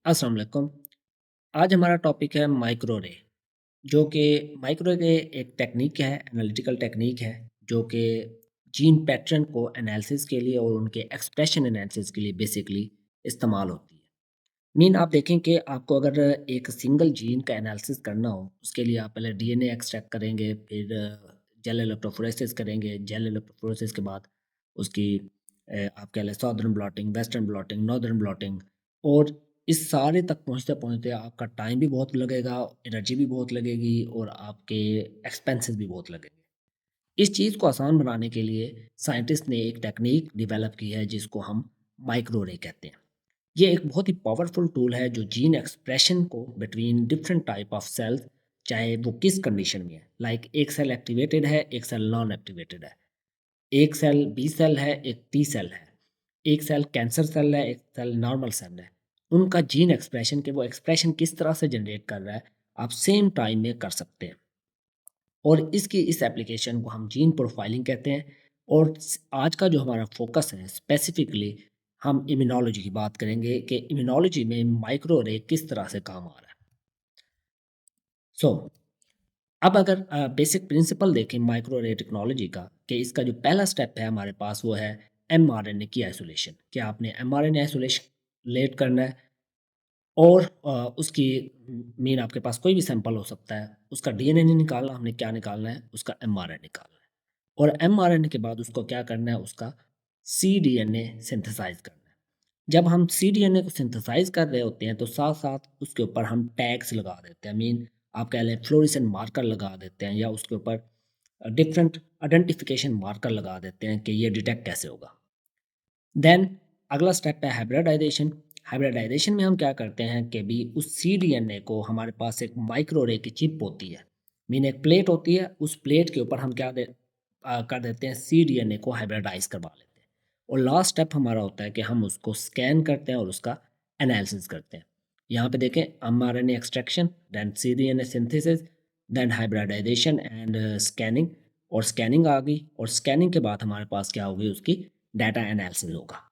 अस्सलाम वालेकुम। आज हमारा टॉपिक है माइक्रो रे, जो कि माइक्रो रे एक टेक्निक है, एनालिटिकल टेक्निक है, जो कि जीन पैटर्न को एनालिसिस के लिए और उनके एक्सप्रेशन एनालिसिस के लिए बेसिकली इस्तेमाल होती है। मीन आप देखें कि आपको अगर एक सिंगल जीन का एनालिसिस करना हो, उसके लिए आप पहले डीएनए एक्सट्रैक्ट करेंगे, फिर जेल इलेक्ट्रोफोरेसिस करेंगे, जेल इलेक्ट्रोफोरेसिस के बाद उसकी आप कह लें southern blotting, western blotting, northern blotting और इस सारे तक पहुँचते-पहुँचते आपका टाइम भी बहुत लगेगा, एनर्जी भी बहुत लगेगी और आपके एक्सपेंसेस भी बहुत लगेंगे। इस चीज़ को आसान बनाने के लिए साइंटिस्ट ने एक टेक्नीक डेवलप की है जिसको हम माइक्रो रे कहते हैं। ये एक बहुत ही पावरफुल टूल है जो जीन एक्सप्रेशन को between different type of cells, चाहे वो किस कंडीशन में है, लाइक एक सेल एक्टिवेटेड है, एक सेल नॉन एक्टिवेटेड है, एक सेल बी सेल है, एक टी सेल है, एक सेल कैंसर सेल है, एक सेल नॉर्मल सेल है। उनका जीन एक्सप्रेशन के वो एक्सप्रेशन किस तरह से जनरेट कर रहा है, आप सेम टाइम में कर सकते हैं। और इसकी इस एप्लीकेशन को हम जीन प्रोफाइलिंग कहते हैं। और आज का जो हमारा फोकस है स्पेसिफिकली हम इम्यूनोलॉजी की बात करेंगे कि इम्यूनोलॉजी में माइक्रो रे किस तरह से काम आ रहा है। सो अब अगर बेसिक प्रिंसिपल देखें माइक्रो रे टेक्नोलॉजी का, कि इसका जो पहला स्टेप है हमारे पास वो है एमआरएनए की आइसोलेशन। कि आपने एमआरएनए आइसोलेशन लेट करना है और उसकी मीन आपके पास कोई भी सैंपल हो सकता है, उसका डीएनए नहीं निकालना, हमने क्या निकालना है, उसका एमआरएनए निकालना है। और एमआरएनए के बाद उसको क्या करना है, उसका सीडीएनए सिंथेसाइज़ करना है। जब हम सीडीएनए को सिंथेसाइज़ कर रहे होते हैं तो साथ-साथ उसके ऊपर हम टैग्स लगा देते हैं। मीन आप कह लें फ्लोरेसेंट मार्कर लगा देते हैं या उसके ऊपर डिफरेंट आइडेंटिफिकेशन मार्कर लगा देते हैं कि ये डिटेक्ट कैसे होगा। देन अगला स्टेप है हाइब्रिडाइजेशन। हाइब्रिडाइजेशन में हम क्या करते हैं कि भी उस सीडीएनए को हमारे पास एक माइक्रो रे की चिप होती है। मीन एक प्लेट होती है, उस प्लेट के ऊपर हम कर देते हैं सीडीएनए को हाइब्रिडाइज करवा लेते हैं। और लास्ट स्टेप हमारा होता है कि हम उसको स्कैन करते हैं और उसका एनालिसिस करते हैं। यहाँ पे देखें mRNA extraction, then cDNA synthesis, then hybridisation and scanning. और स्कैनिंग आ गई और स्कैनिंग के बाद हमारे पास क्या होगी, उसकी डाटा एनालिसिस होगा।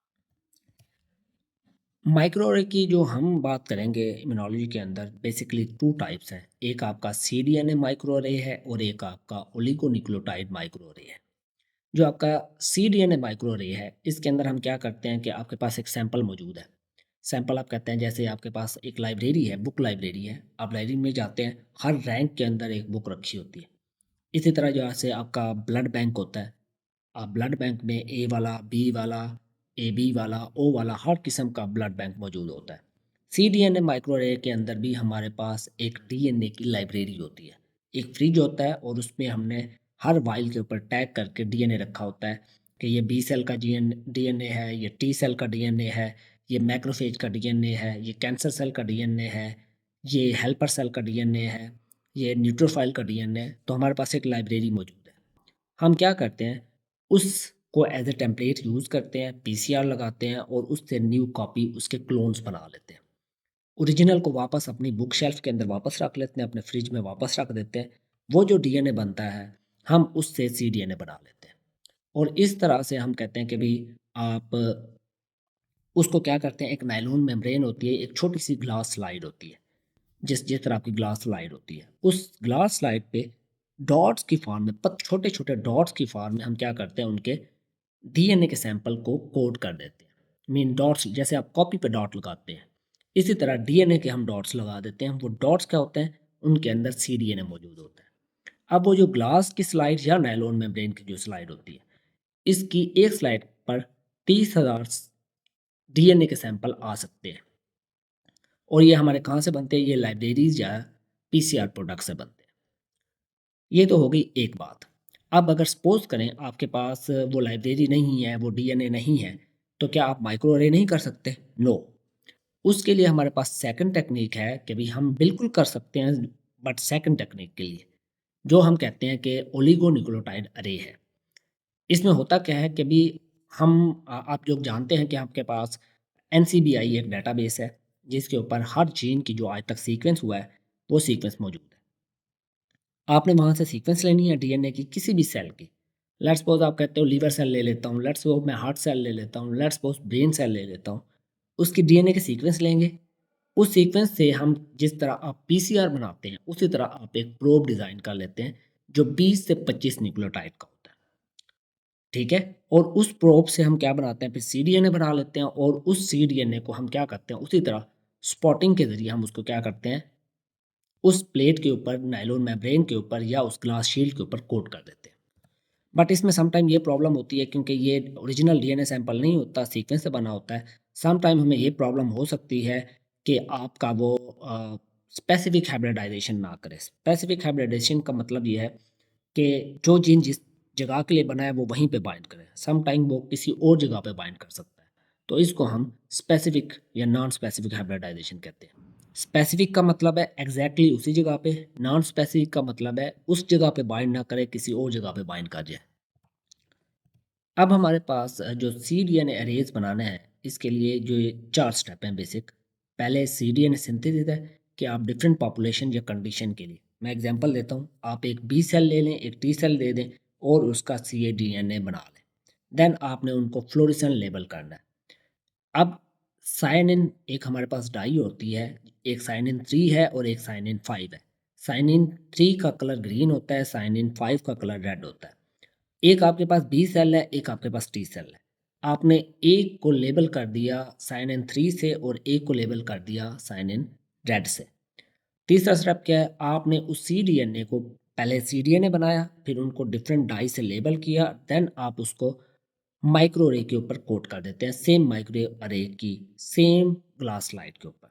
माइक्रोअरे की जो हम बात करेंगे इम्यूनोलॉजी के अंदर बेसिकली 2 टाइप्स हैं। एक आपका सीडीएनए माइक्रोअरे है और एक आपका ओलिगोन्यूक्लियोटाइड माइक्रोअरे है। जो आपका सीडीएनए माइक्रोअरे है, इसके अंदर हम क्या करते हैं कि आपके पास एक सैंपल मौजूद है। सैंपल आप कहते हैं जैसे आपके पास एक लाइब्रेरी है, बुक लाइब्रेरी है। आप लाइब्रेरी में जाते हैं, हर रैंक के अंदर एक बुक रखी होती है। इसी तरह जैसे आपका ब्लड बैंक होता है, ब्लड बैंक में ए वाला, बी वाला, ए बी वाला, ओ वाला हर किस्म का ब्लड बैंक मौजूद होता है। सीडीएनए माइक्रोएरे के अंदर भी हमारे पास एक डीएनए की लाइब्रेरी होती है। एक फ्रिज होता है और उसमें हमने हर वाइल के ऊपर टैग करके डीएनए रखा होता है कि ये बी सेल का डीएनए है, ये टी सेल का डीएनए है, ये मैक्रोफेज का डीएनए है, ये कैंसर सेल का डीएनए है, ये हेल्पर सेल का डीएनए है, ये न्यूट्रोफाइल का डीएनए है। तो हमारे पास एक लाइब्रेरी मौजूद है। हम क्या करते हैं, उसको एज ए टेम्पलेट यूज़ करते हैं, पीसीआर लगाते हैं और उससे न्यू कॉपी उसके क्लोन्स बना लेते हैं। ओरिजिनल को वापस अपनी बुक शेल्फ के अंदर वापस रख लेते हैं, अपने फ्रिज में वापस रख देते हैं। वो जो डीएनए बनता है, हम उससे सीडीएनए बना लेते हैं। और इस तरह से हम कहते हैं कि भई आप उसको क्या करते हैं, एक नायलॉन मेम्ब्रेन होती है, एक छोटी-सी ग्लास स्लाइड होती है। जिस जिस तरह आपकी ग्लास स्लाइड होती है, उस ग्लास स्लाइड पे डॉट्स की फॉर्म में छोटे-छोटे डॉट्स की फॉर्म में हम क्या करते हैं, उनके डीएनए के सैंपल को कोड कर देते हैं। मीन डॉट्स जैसे आप कॉपी पे डॉट लगाते हैं, इसी तरह डीएनए के हम डॉट्स लगा देते हैं। वो डॉट्स क्या होते हैं, उनके अंदर सीडीएनए मौजूद होता है। अब वो जो ग्लास की स्लाइड या नायलॉन मेम्ब्रेन की जो स्लाइड होती है, इसकी एक स्लाइड पर 30,000 डीएनए के सैंपल आ सकते हैं। और ये हमारे कहाँ से बनते हैं, ये लाइब्रेरीज या पीसीआर प्रोडक्ट से बनते हैं। ये तो हो गई एक बात। अब अगर सपोज़ करें आपके पास वो लाइब्रेरी नहीं है, वो डीएनए नहीं है, तो क्या आप माइक्रो अरे नहीं कर सकते? नो। उसके लिए हमारे पास सेकंड टेक्नीक है कि भई हम बिल्कुल कर सकते हैं, बट सेकंड टेक्नीक के लिए, जो हम कहते हैं कि ओलिगोन्यूक्लियोटाइड अरे है। इसमें होता क्या है कि भी आप लोग जानते हैं कि आपके पास एनसीबीआई एक डेटाबेस है, जिसके ऊपर हर जीन की जो आज तक सीक्वेंस हुआ है, वो सीक्वेंस मौजूद है। आपने वहाँ से सीक्वेंस लेनी है डीएनए की किसी भी सेल की। लेट्स सपोज़ आप कहते हो लिवर सेल ले लेता हूँ, लेट्स सपोज़ मैं हार्ट सेल ले लेता हूँ, लेट्स सपोज़ ब्रेन सेल ले लेता हूँ। उसकी डीएनए के सीक्वेंस लेंगे, उस सीक्वेंस से हम जिस तरह आप पीसीआर बनाते हैं उसी तरह आप एक प्रोब डिज़ाइन कर लेते हैं जो 20 से 25 न्यूक्लियोटाइड का होता है, ठीक है? और उस प्रोब से हम क्या बनाते हैं, फिर सीडीएनए बना लेते हैं और उस सीडीएनए को हम क्या करते हैं, उसी तरह स्पॉटिंग के ज़रिए हम उसको क्या करते हैं, उस प्लेट के ऊपर, नायलॉन मेम्ब्रेन के ऊपर या उस ग्लास शील्ड के ऊपर कोट कर देते हैं। बट इसमें सम टाइम ये प्रॉब्लम होती है क्योंकि ये ओरिजिनल डीएनए सैंपल नहीं होता, सीक्वेंस से बना होता है। सम टाइम हमें ये प्रॉब्लम हो सकती है कि आपका वो स्पेसिफिक हाइब्रिडाइजेशन ना करे। स्पेसिफिक हाइब्रिडाइजेशन का मतलब ये है कि जो जीन जिस जगह के लिए बना है वो वहीं पे बाइंड करे। सम टाइम वो किसी और जगह पे बाइंड कर सकता है। तो इसको हम स्पेसिफिक या नॉन स्पेसिफिक हाइब्रिडाइजेशन कहते हैं। स्पेसिफिक का मतलब है एग्जैक्टली उसी जगह पे, नॉन स्पेसिफिक का मतलब है उस जगह पे बाइंड ना करे, किसी और जगह पे बाइंड कर जाए। अब हमारे पास जो सीडीएनए अरेज बनाना है, इसके लिए जो ये 4 स्टेप हैं बेसिक। पहले सीडीएनए सिंथेसिस है कि आप डिफरेंट पॉपुलेशन या कंडीशन के लिए, मैं एग्जांपल देता हूँ, आप एक बी सेल ले लें, एक टी सेल दे दें और उसका सीडीएनए बना लें। देन आपने उनको फ्लोरेसेंट लेबल करना है। अब साइनिन एक हमारे पास डाई होती है, एक साइनिन 3 है और एक साइनिन 5 है। साइनिन 3 का कलर ग्रीन होता है, साइनिन 5 का कलर रेड होता है। एक आपके पास बी सेल है, एक आपके पास टी सेल है। आपने एक को लेबल कर दिया साइनिन 3 से और एक को लेबल कर दिया साइनिन रेड से। तीसरा स्टेप क्या है, आपने उस सीडीएनए को पहले सीडीएनए बनाया, फिर उनको डिफरेंट डाई से लेबल किया, देन आप उसको माइक्रो अरे के ऊपर कोट कर देते हैं, सेम माइक्रो अरे की सेम ग्लास स्लाइड के ऊपर।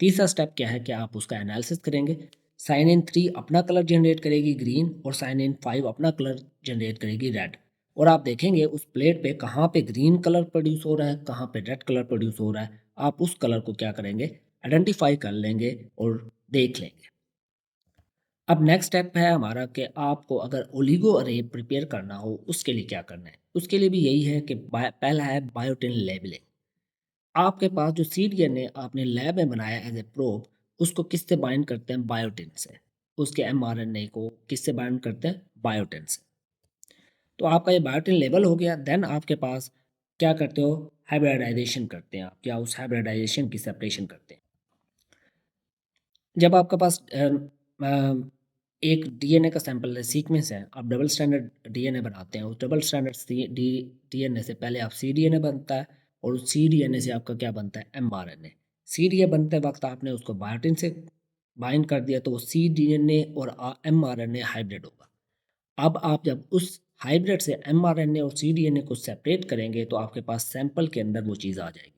तीसरा स्टेप क्या है कि आप उसका एनालिसिस करेंगे। साइन इन 3 अपना कलर जनरेट करेगी ग्रीन और साइन इन 5 अपना कलर जनरेट करेगी रेड। और आप देखेंगे उस प्लेट पे कहाँ पे ग्रीन कलर प्रोड्यूस हो रहा है, कहाँ पे रेड कलर प्रोड्यूस हो रहा है। आप उस कलर को क्या करेंगे, आइडेंटिफाई कर लेंगे और देख लेंगे। अब नेक्स्ट स्टेप है हमारा कि आपको अगर ओलिगो अरे प्रिपेयर करना हो उसके लिए क्या करना है। उसके लिए भी यही है कि पहला है बायोटिन लेबलिंग। आपके पास जो सीडीएनए आपने लैब में बनाया एज ए प्रोब, उसको किससे बाइंड करते हैं, बायोटिन से। उसके एमआरएनए को किससे बाइंड करते हैं, बायोटिन से। तो आपका ये बायोटिन लेवल हो गया। देन आपके पास क्या करते हो, हाइब्रिडाइजेशन करते हैं आप, या उस हाइब्रिडाइजेशन की सेपरेशन करते हैं। जब आपके पास एक डीएनए का सैंपल है, सीक्वेंस है, आप डबल स्टैंडर्ड डीएनए बनाते हैं। उस डबल स्टैंडर्ड डीएनए से पहले आप सीडीएनए बनता है और उस सीडीएनए से आपका क्या बनता है, एमआरएनए। सीडीए बनते वक्त आपने उसको बायोटिन से बाइंड कर दिया तो वो सीडीएनए और एमआरएनए हाइब्रिड होगा। अब आप जब उस हाइब्रिड से एमआरएनए और सीडीएनए को सेपरेट करेंगे तो आपके पास सैंपल के अंदर वो चीज़ आ जाएगी।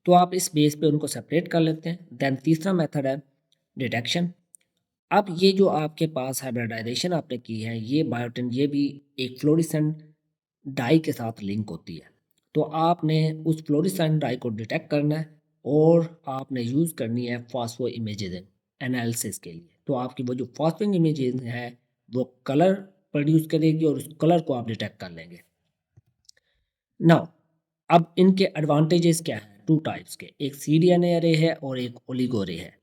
तो आप इस बेस पे उनको सेपरेट कर लेते हैं। देन तीसरा मेथड है डिटेक्शन। अब ये जो आपके पास हाइब्रिडाइजेशन आपने की है, ये बायोटिन ये भी एक फ्लोरेसेंट डाई के साथ लिंक होती है। तो आपने उस फ्लोरेसेंट डाई को डिटेक्ट करना है और आपने यूज़ करनी है फास्फो इमेजिंग एनालिसिस के लिए। तो आपकी वो जो फास्फो इमेजिंग है वो कलर प्रोड्यूस करेगी और उस कलर को आप डिटेक्ट कर लेंगे। नाउ अब इनके एडवांटेजेस क्या हैं, टू टाइप्स के, एक सीडीएनए अरे है और एक ओलिगो अरे है।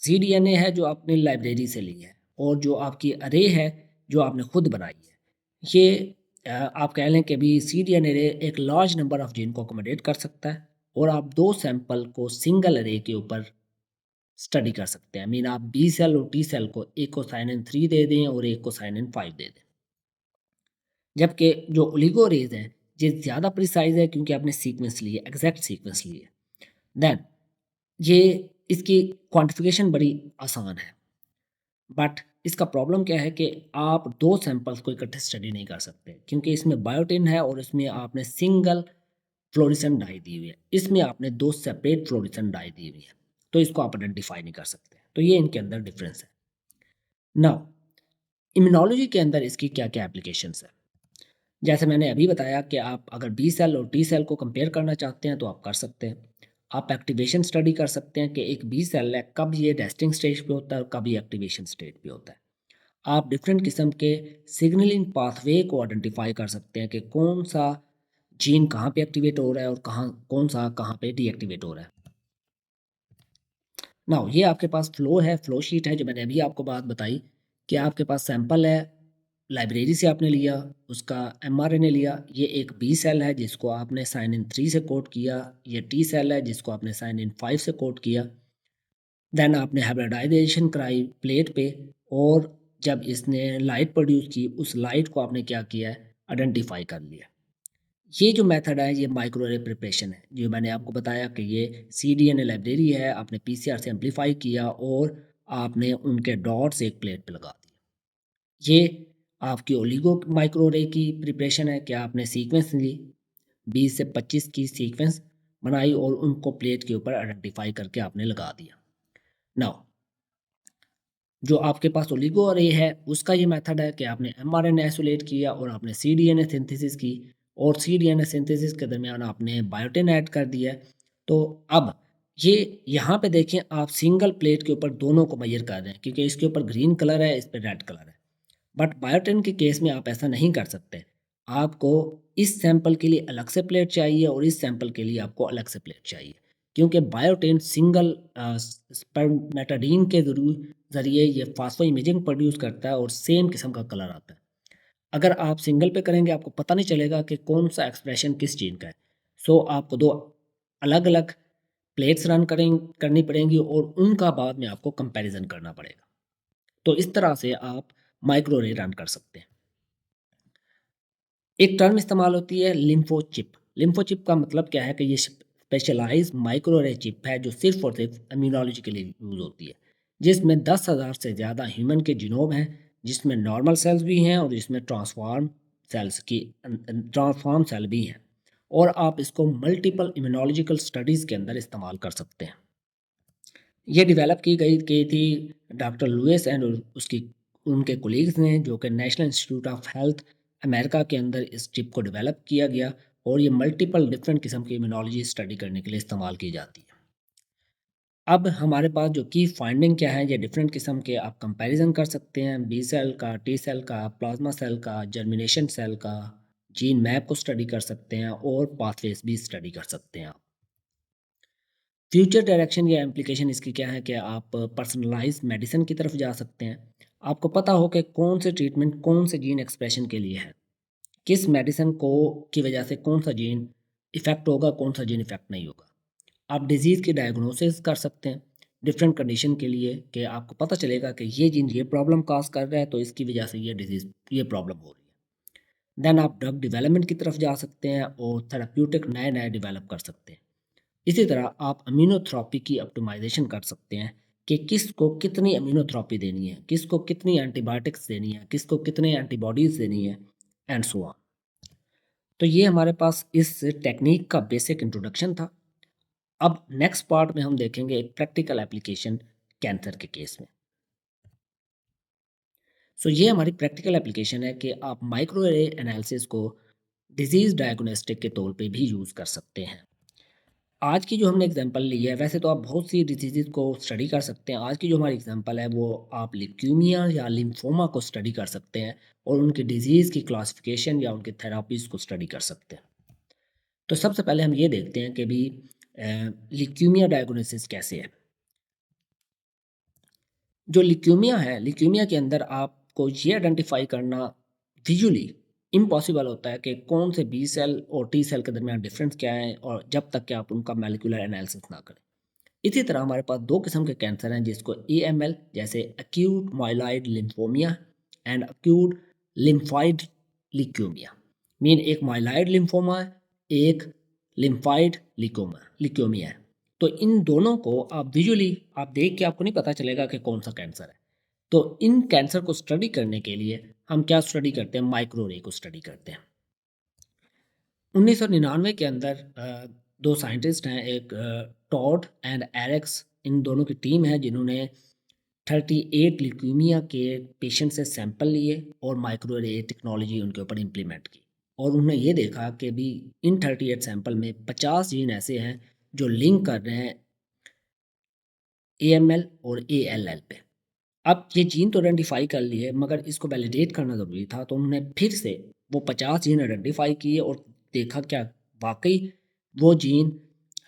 सीडीएनए है जो आपने लाइब्रेरी से ली है और जो आपकी अरे है जो आपने खुद बनाई है। ये आप कह लें कि भी सीडीएनए अरे एक लार्ज नंबर ऑफ जीन को अकोमोडेट कर सकता है और आप दो सैंपल को सिंगल अरे के ऊपर स्टडी कर सकते हैं। मीन आप बी सेल और टी सेल को एक को साइनिन 3 दे दें और एक को साइनिन 5 दे दें। जबकि जो ओलिगो अरेज हैं ये ज़्यादा प्रिसाइज है क्योंकि आपने सीक्वेंस लिए, एग्जैक्ट सीक्वेंस लिए। देन ये इसकी क्वांटिफिकेशन बड़ी आसान है। बट इसका प्रॉब्लम क्या है कि आप दो सैंपल्स को इकट्ठे स्टडी नहीं कर सकते क्योंकि इसमें बायोटिन है और इसमें आपने सिंगल फ्लोरेसेंट डाई दी हुई है, इसमें आपने दो सेपरेट फ्लोरेसेंट डाई दी हुई है। तो इसको आप आइडेंटिफाई नहीं कर सकते। तो ये इनके अंदर डिफरेंस है। नाउ इम्यूनोलॉजी के अंदर इसकी क्या क्या एप्लीकेशंस है। जैसे मैंने अभी बताया कि आप अगर बी सेल और टी सेल को कंपेयर करना चाहते हैं तो आप कर सकते हैं। आप एक्टिवेशन स्टडी कर सकते हैं कि एक बी सेल है कब ये रेस्टिंग स्टेज पे होता है और कब ये एक्टिवेशन स्टेज पे होता है। आप डिफरेंट किस्म के सिग्नलिंग पाथवे को आइडेंटिफाई कर सकते हैं कि कौन सा जीन कहाँ पे एक्टिवेट हो रहा है और कौन सा कहाँ पे डीएक्टिवेट हो रहा है। नाउ ये आपके पास फ्लो है, फ्लो शीट है जो मैंने अभी आपको बात बताई कि आपके पास सैंपल है, लाइब्रेरी से आपने लिया, उसका mRNA लिया, ये एक बी सेल है जिसको आपने साइन इन 3 से कोड किया, ये टी सेल है जिसको आपने साइन इन 5 से कोड किया। देन आपने हाइब्रिडाइजेशन कराई प्लेट पे, और जब इसने लाइट प्रोड्यूस की, उस लाइट को आपने क्या किया है, आइडेंटिफाई कर लिया। ये जो मेथड है ये माइक्रोवेव प्रिपरेशन है, जो मैंने आपको बताया कि ये सीडीएनए लाइब्रेरी है, आपने पीसीआर से एम्पलीफाई किया और आपने उनके डॉट्स एक प्लेट पे लगा दिए। ये आपकी ओलिगो माइक्रोरे की प्रिपरेशन है कि आपने सीक्वेंस ली, 20 से 25 की सीक्वेंस बनाई और उनको प्लेट के ऊपर आइडेंटिफाई करके आपने लगा दिया। नाउ जो आपके पास ओलिगो अरे है उसका ये मेथड है कि आपने एमआरएनए आइसोलेट किया और आपने सीडीएनए सिंथेसिस की, और सीडीएनए सिंथेसिस के दरमियान आपने बायोटिन ऐड कर दिया है। तो अब ये यहाँ पे देखें, आप सिंगल प्लेट के ऊपर दोनों को मेजर कर रहे हैं, क्योंकि इसके ऊपर ग्रीन कलर है, इस पर रेड कलर है। बट बायोटिन के केस में आप ऐसा नहीं कर सकते। आपको इस सैंपल के लिए अलग से प्लेट चाहिए और इस सैंपल के लिए आपको अलग से प्लेट चाहिए, क्योंकि बायोटिन सिंगल स्पर्मेटाडीन के ज़रिए ये फास्फो इमेजिंग प्रोड्यूस करता है और सेम किस्म का कलर आता है। अगर आप सिंगल पे करेंगे आपको पता नहीं चलेगा कि कौन सा एक्सप्रेशन किस जीन का है। सो आपको दो अलग अलग प्लेट्स करनी पड़ेंगी और उनका बाद में आपको कंपैरिजन करना पड़ेगा। तो इस तरह से आप माइक्रोरे रन कर सकते हैं। एक टर्म इस्तेमाल होती है लिम्फोचिप। लिम्फोचिप का मतलब क्या है कि ये स्पेशलाइज माइक्रोरे चिप है जो सिर्फ और सिर्फ इम्यूनोलॉजी के लिए यूज़ होती है, जिसमें 10,000 से ज़्यादा ह्यूमन के जीनोम हैं, जिसमें नॉर्मल सेल्स भी हैं और जिसमें ट्रांसफॉर्म सेल भी हैं, और आप इसको मल्टीपल इम्यूनोलॉजिकल स्टडीज़ के अंदर इस्तेमाल कर सकते हैं। ये डेवलप की थी डॉक्टर लुइस एंड उसकी उनके कोलीग्स ने, जो कि national institute of health America के अंदर इस चिप को डेवलप किया गया, और ये मल्टीपल डिफरेंट किस्म की इम्यूनोलॉजी स्टडी करने के लिए इस्तेमाल की जाती है। अब हमारे पास जो की फाइंडिंग क्या है, ये डिफरेंट किस्म के आप कंपैरिजन कर सकते हैं, बी सेल का, टी सेल का, प्लाज्मा सेल का, जर्मिनेशन सेल का, जीन मैप को स्टडी कर सकते हैं और पाथवेज भी स्टडी कर सकते हैं। फ्यूचर डायरेक्शन या एप्लीकेशन इसकी क्या है कि आप पर्सनलाइज मेडिसिन की तरफ जा सकते हैं। आपको पता हो कि कौन से ट्रीटमेंट कौन से जीन एक्सप्रेशन के लिए है, किस मेडिसिन को की वजह से कौन सा जीन इफ़ेक्ट होगा, कौन सा जीन इफ़ेक्ट नहीं होगा। आप डिज़ीज़ की डायग्नोसिस कर सकते हैं डिफरेंट कंडीशन के लिए, कि आपको पता चलेगा कि ये जीन ये प्रॉब्लम काज कर रहा है, तो इसकी वजह से ये डिज़ीज़ ये प्रॉब्लम हो रही है। देन आप ड्रग डेवलपमेंट की तरफ जा सकते हैं और थेराप्यूटिक नए नए डेवलप कर सकते हैं। इसी तरह आप अमीनोथेरेपी की ऑप्टिमाइजेशन कर सकते हैं कि किसको कितनी अमीनोथेरेपी देनी है, किसको कितनी एंटीबायोटिक्स देनी है, किसको कितने एंटीबॉडीज़ देनी है, एंड सो ऑन। तो ये हमारे पास इस टेक्निक का बेसिक इंट्रोडक्शन था। अब नेक्स्ट पार्ट में हम देखेंगे एक प्रैक्टिकल एप्लीकेशन कैंसर के केस में। सो ये हमारी प्रैक्टिकल एप्लीकेशन है कि आप माइक्रोएरे एनालिसिस को डिजीज़ डायग्नोस्टिक के तौर पे भी यूज़ कर सकते हैं। आज की जो हमने एग्जांपल ली है, वैसे तो आप बहुत सी डिजीज़ को स्टडी कर सकते हैं। आज की जो हमारी एग्जांपल है वो आप ल्यूकीमिया या लिम्फोमा को स्टडी कर सकते हैं और उनकी डिजीज़ की क्लासिफिकेशन या उनकी थेरापीज़ को स्टडी कर सकते हैं। तो सबसे पहले हम ये देखते हैं कि भी ल्यूकीमिया डायग्नोसिस कैसे है। जो ल्यूकीमिया है, ल्यूकीमिया के अंदर आपको ये आइडेंटिफाई करना विजुअली इम्पॉसिबल होता है कि कौन से बी सेल और टी सेल के दरमियान डिफरेंस क्या है, और जब तक कि आप उनका मॉलिक्यूलर एनालिसिस ना करें। इसी तरह हमारे पास दो किस्म के कैंसर हैं जिसको AML, जैसे acute myeloid lymphomia and acute lymphoid leukaemia. Mean एक माइलॉइड लिम्फोमा है, एक लिम्फाइड ल्यूकेमिया है। तो इन दोनों को आप विजुअली आप देख के आपको नहीं पता चलेगा कि कौन सा कैंसर है। तो इन कैंसर को स्टडी करने के लिए हम क्या स्टडी करते हैं, माइक्रोरे को स्टडी करते हैं। 1999 के अंदर दो साइंटिस्ट हैं, एक टॉड एंड एरेक्स, इन दोनों की टीम है जिन्होंने 38 ल्यूकीमिया के पेशेंट से सैंपल लिए और माइक्रोरे टेक्नोलॉजी उनके ऊपर इम्प्लीमेंट की, और उन्होंने ये देखा कि भी इन 38 सैंपल में 50 जीन ऐसे हैं जो लिंक कर रहे हैं AML और ALL पे। अब ये जीन तो आइडेंटिफाई कर लिए, मगर इसको वैलिडेट करना ज़रूरी था, तो उन्होंने फिर से वो 50 जीन आइडेंटिफाई किए और देखा क्या वाकई वो जीन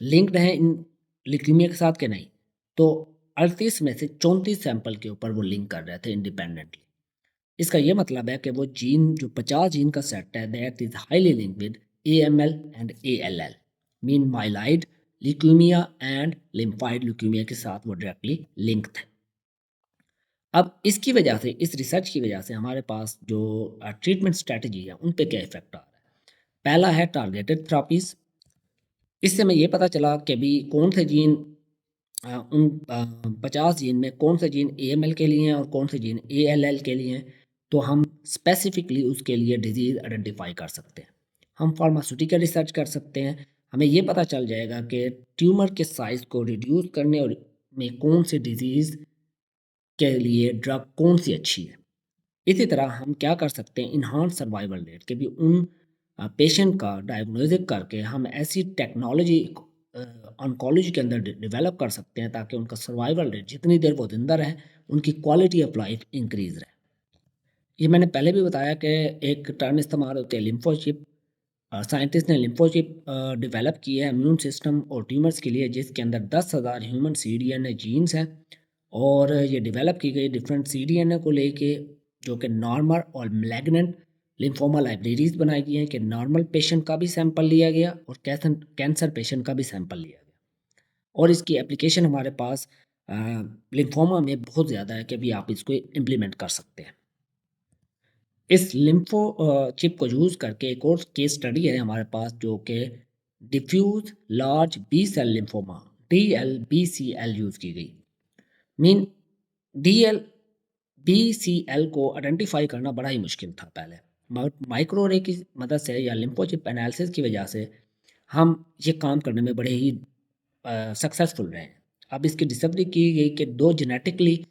लिंक्ड हैं इन ल्यूकीमिया के साथ कि नहीं। तो 38 में से 34 सैंपल के ऊपर वो लिंक कर रहे थे इंडिपेंडेंटली। इसका ये मतलब है कि वो जीन जो 50 जीन का सेट है that is highly linked with AML and ALL, mean myeloid leukaemia and lymphoid leukaemia के साथ वो डायरेक्टली लिंक्ड है। अब इसकी वजह से, इस रिसर्च की वजह से हमारे पास जो ट्रीटमेंट स्ट्रेटजी है उन पे क्या इफेक्ट आ रहा है। पहला है टारगेटेड थेरापीज। इससे हमें ये पता चला कि भी कौन से जीन उन 50 जीन में कौन से जीन AML के लिए हैं और कौन से जीन ALL के लिए हैं, तो हम स्पेसिफिकली उसके लिए डिजीज़ आइडेंटिफाई कर सकते हैं। हम फार्मास्यूटिकल रिसर्च कर सकते हैं। हमें ये पता चल जाएगा कि ट्यूमर के साइज़ को रिड्यूस करने और में कौन सी डिजीज़ के लिए ड्रग कौन सी अच्छी है। इसी तरह हम क्या कर सकते हैं, इन्हांस सर्वाइवल रेट के भी उन पेशेंट का डायग्नोसिस करके हम ऐसी टेक्नोलॉजी ऑन्कोलॉजी के अंदर डेवलप कर सकते हैं ताकि उनका सर्वाइवल रेट, जितनी देर वो जिंदा रहे, उनकी क्वालिटी ऑफ लाइफ इंक्रीज रहे। ये मैंने पहले भी बताया कि एक टर्म इस्तेमाल होती है लिम्फोचिप। साइंटिस्ट ने लिम्फोचिप डेवलप की है इम्यून सिस्टम और ट्यूमर्स के लिए, जिसके अंदर 10,000 ह्यूमन CDNA जीन्स हैं। और ये डेवलप की गई डिफरेंट CDNA को लेके, जो कि नॉर्मल और मैलिग्नेंट लिम्फोमा लाइब्रेरीज बनाई गई हैं कि नॉर्मल पेशेंट का भी सैंपल लिया गया और कैंसर पेशेंट का भी सैंपल लिया गया। और इसकी एप्लीकेशन हमारे पास लिम्फोमा में बहुत ज़्यादा है कि अभी आप इसको इम्प्लीमेंट कर सकते हैं। इस लिम्फो चिप को यूज़ करके एक और केस स्टडी है हमारे पास, जो कि diffuse large B cell lymphoma DLBCL use की गई। मीन DLBCL को आइडेंटिफाई करना बड़ा ही मुश्किल था पहले, मगर माइक्रोरे की मदद से या लिम्फोचिप एनालिसिस की वजह से हम ये काम करने में बड़े ही सक्सेसफुल रहे हैं। अब इसकी डिस्कवरी की गई कि दो जेनेटिकली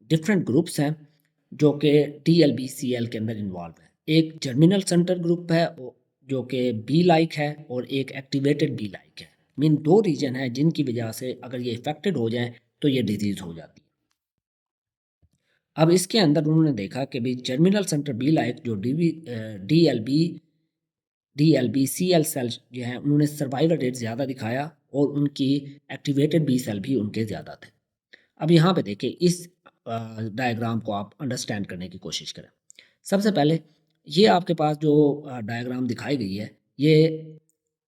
डिफरेंट ग्रुप्स हैं जो कि DLBCL के अंदर इन्वॉल्व है। एक जर्मिनल सेंटर ग्रुप है जो कि बी लाइक है, और एक एक्टिवेटेड बी लाइक है। मीन दो रीजन है जिनकी वजह से अगर ये इफेक्टेड हो जाए तो ये डिजीज़ हो जाती है। अब इसके अंदर उन्होंने देखा कि भी जर्मिनल सेंटर बी लाइक जो DLBCL सेल जो है उन्होंने सर्वाइवल रेट ज़्यादा दिखाया और उनकी एक्टिवेटेड बी सेल भी उनके ज़्यादा थे। अब यहाँ पे देखिए, इस डायग्राम को आप अंडरस्टैंड करने की कोशिश करें। सबसे पहले ये आपके पास जो डायग्राम दिखाई गई है, ये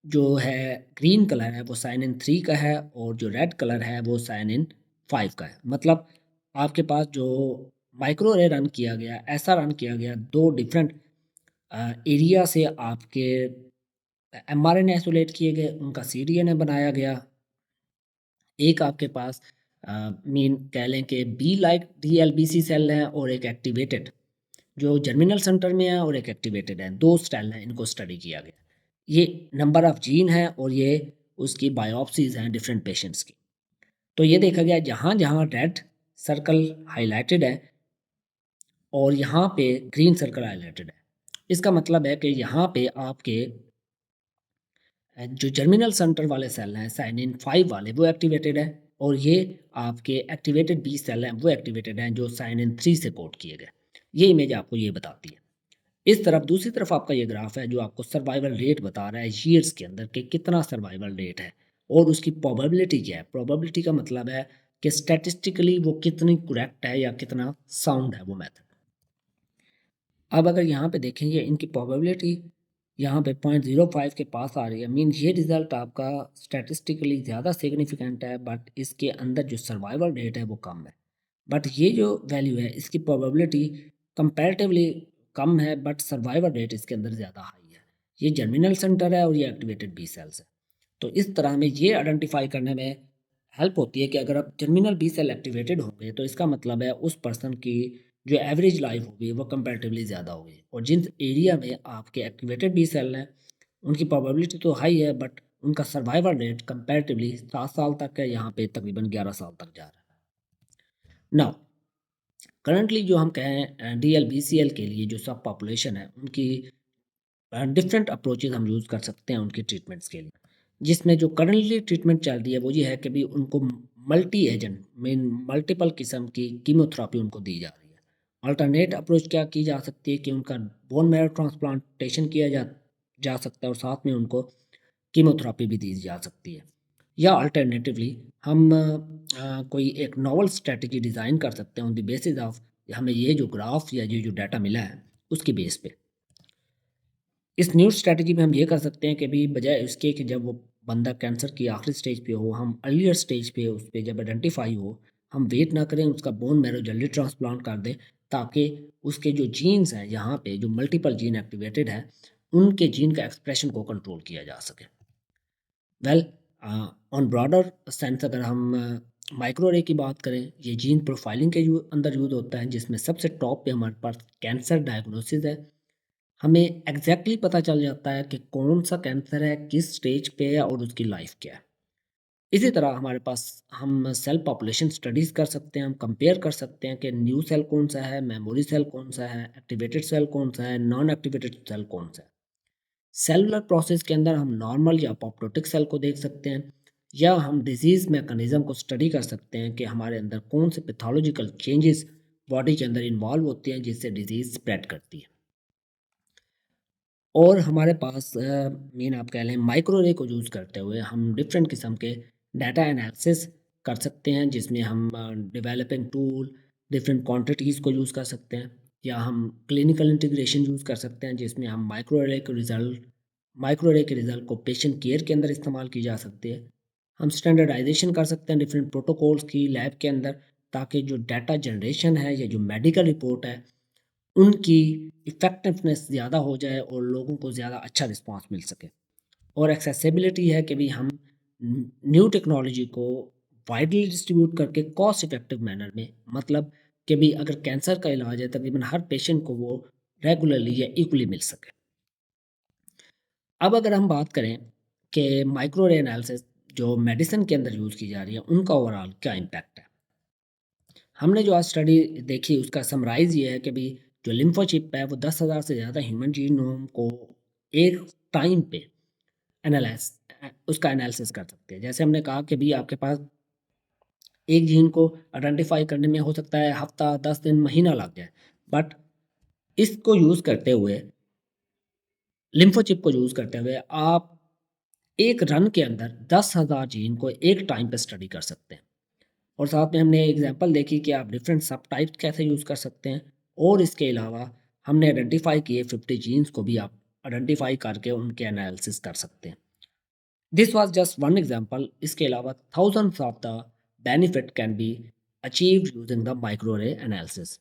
जो है ग्रीन कलर है वो साइन इन 3 का है, और जो रेड कलर है वो साइन इन 5 का है। मतलब आपके पास जो माइक्रो रे रन किया गया, ऐसा रन किया गया, दो डिफरेंट एरिया से आपके mRNA आइसोलेट किए गए, उनका CDNA बनाया गया। एक आपके पास मीन कह लें कि बी लाइक DLBC सेल हैं और एक एक्टिवेटेड जो जर्मिनल सेंटर में है और एक एक्टिवेटेड है, दो सेल हैं, इनको स्टडी किया गया। ये नंबर ऑफ जीन है और ये उसकी बायोप्सीज हैं डिफरेंट पेशेंट्स की। तो ये देखा गया जहाँ जहाँ रेड सर्कल हाईलाइटेड है और यहाँ पे ग्रीन सर्कल हाईलाइटेड है, इसका मतलब है कि यहाँ पे आपके जो जर्मिनल सेंटर वाले सेल हैं साइनिन 5 वाले वो एक्टिवेटेड है, और ये आपके एक्टिवेटेड बी सेल हैं वो एक्टिवेटेड हैं जो साइनिन 3 से कोड किए गए। ये इमेज आपको ये बताती है। इस तरफ दूसरी तरफ आपका ये ग्राफ है जो आपको सर्वाइवल रेट बता रहा है ईयर्स के अंदर कि कितना सर्वाइवल रेट है और उसकी प्रोबेबिलिटी क्या है। प्रोबेबिलिटी का मतलब है कि स्टैटिस्टिकली वो कितनी करेक्ट है या कितना साउंड है वो मेथड। अब अगर यहाँ पे देखेंगे इनकी प्रोबेबिलिटी यहाँ पे 0.05 के पास आ रही है, मीन ये रिज़ल्ट आपका स्टैटिस्टिकली ज़्यादा सिग्निफिकेंट है, बट इसके अंदर जो सर्वाइवल रेट है वो कम है। बट ये जो वैल्यू है इसकी प्रोबेबिलिटी कंपैरेटिवली कम है, बट सर्वाइवल रेट इसके अंदर ज़्यादा हाई है। ये जर्मिनल सेंटर है और ये एक्टिवेटेड बी सेल्स है। तो इस तरह में ये आइडेंटिफाई करने में हेल्प होती है कि अगर आप जर्मिनल बी सेल एक्टिवेटेड होंगे तो इसका मतलब है उस पर्सन की जो एवरेज लाइफ होगी वो कंपैरेटिवली ज़्यादा होगी, और जिन एरिया में आपके एक्टिवेटेड बी सेल हैं उनकी प्रोबेबिलिटी तो हाई है, बट उनका सर्वाइवल रेट कंपैरेटिवली 7 साल तक है, यहाँ पे तकरीबन 11 साल तक जा रहा है। नाउ करंटली जो हम कहें DLBCL के लिए जो सब पॉपुलेशन है उनकी डिफरेंट अप्रोचेज हम यूज़ कर सकते हैं उनकी ट्रीटमेंट्स के लिए। जिसमें जो करंटली ट्रीटमेंट चल रही है वो ये है कि भी उनको मल्टी एजेंट मीन मल्टीपल किस्म की कीमोथेरेपी उनको दी जा रही है। अल्टरनेट अप्रोच क्या की जा सकती है कि उनका बोन मैरो ट्रांसप्लांटेशन किया जा सकता है और साथ में उनको कीमोथेरेपी भी दी जा सकती है। या अल्टरनेटिवली हम कोई एक नॉवल स्ट्रेटजी डिज़ाइन कर सकते हैं ऑन द बेसिस ऑफ हमें ये जो ग्राफ या ये जो डाटा मिला है उसकी बेस पे। इस न्यू स्ट्रैटेजी में हम ये कर सकते हैं कि भी बजाय उसके कि जब वो बंदा कैंसर की आखिरी स्टेज पे हो, हम अर्लियर स्टेज पे उस पे जब आइडेंटिफाई हो, हम वेट ना करें, उसका बोन मैरो जल्दी ट्रांसप्लांट कर दें, ताकि उसके जो जीन्स हैं यहाँ पे जो मल्टीपल जीन एक्टिवेटेड हैं, उनके जीन का एक्सप्रेशन को कंट्रोल किया जा सके। वेल, ऑन ब्रॉडर सेंस अगर हम माइक्रोरे की बात करें, ये जीन प्रोफाइलिंग के अंदर यूज होता है, जिसमें सबसे टॉप पे हमारे पास कैंसर डायग्नोसिस है। हमें एग्जैक्टली पता चल जाता है कि कौन सा कैंसर है, किस स्टेज पे है और उसकी लाइफ क्या है। इसी तरह हमारे पास हम सेल पॉपुलेशन स्टडीज़ कर सकते हैं, हम कंपेयर कर सकते हैं कि न्यू सेल कौन सा है, मेमोरी सेल कौन सा है, एक्टिवेटेड सेल कौन सा है, नॉन एक्टिवेटेड सेल कौन सा है। सेलुलर प्रोसेस के अंदर हम नॉर्मल या अपोप्टोटिक सेल को देख सकते हैं, या हम डिजीज़ मैकेनिज़्म को स्टडी कर सकते हैं कि हमारे अंदर कौन से पैथोलॉजिकल चेंजेस बॉडी के अंदर इन्वॉल्व होते हैं जिससे डिजीज़ स्प्रेड करती है। और हमारे पास मेन आप कह लें माइक्रोरे को यूज़ करते हुए हम डिफरेंट किस्म के डाटा एनालिसिस कर सकते हैं, जिसमें हम डेवलपिंग टूल, डिफरेंट क्वांटिटीज़ को यूज़ कर सकते हैं, या हम क्लिनिकल इंटीग्रेशन यूज़ कर सकते हैं, जिसमें हम माइक्रोरे के रिज़ल्ट को पेशेंट केयर के अंदर इस्तेमाल की जा सकती है। हम स्टैंडर्डाइजेशन कर सकते हैं डिफरेंट प्रोटोकॉल्स की लैब के अंदर, ताकि जो डाटा जनरेशन है या जो मेडिकल रिपोर्ट है उनकी इफ़ेक्टिवनेस ज़्यादा हो जाए और लोगों को ज़्यादा अच्छा रिस्पॉन्स मिल सके। और एक्सेसिबिलिटी है कि भी हम न्यू टेक्नोलॉजी को वाइडली डिस्ट्रीब्यूट करके कॉस्ट इफ़ेक्टिव मैनर में, मतलब कि भी अगर कैंसर का इलाज है तकरीबन हर पेशेंट को वो रेगुलरली या इक्वली मिल सके। अब अगर हम बात करें कि माइक्रो रे एनालिसिस जो मेडिसिन के अंदर यूज़ की जा रही है उनका ओवरऑल क्या इम्पैक्ट है। हमने जो आज स्टडी देखी उसका समराइज़ ये है कि भी जो लिम्फोचिप है वो 10,000 से ज़्यादा ह्यूमन जीनोम को एक टाइम पे एनालाइज उसका एनालिसिस कर सकते हैं। जैसे हमने कहा कि भी आपके पास एक जीन को आइडेंटिफाई करने में हो सकता है हफ्ता, 10 दिन, महीना लग जाए, बट इसको यूज़ करते हुए, लिम्फोचिप को यूज़ करते हुए आप एक रन के अंदर 10,000 जीन को एक टाइम पे स्टडी कर सकते हैं। और साथ में हमने एग्जांपल देखी कि आप डिफरेंट सब टाइप्स कैसे यूज़ कर सकते हैं, और इसके अलावा हमने आइडेंटिफाई किए 50 जीन्स को भी आप आइडेंटिफाई करके उनके एनालिसिस कर सकते हैं। This was just one example. इसके अलावा thousands of the benefit can be achieved using the microarray analysis.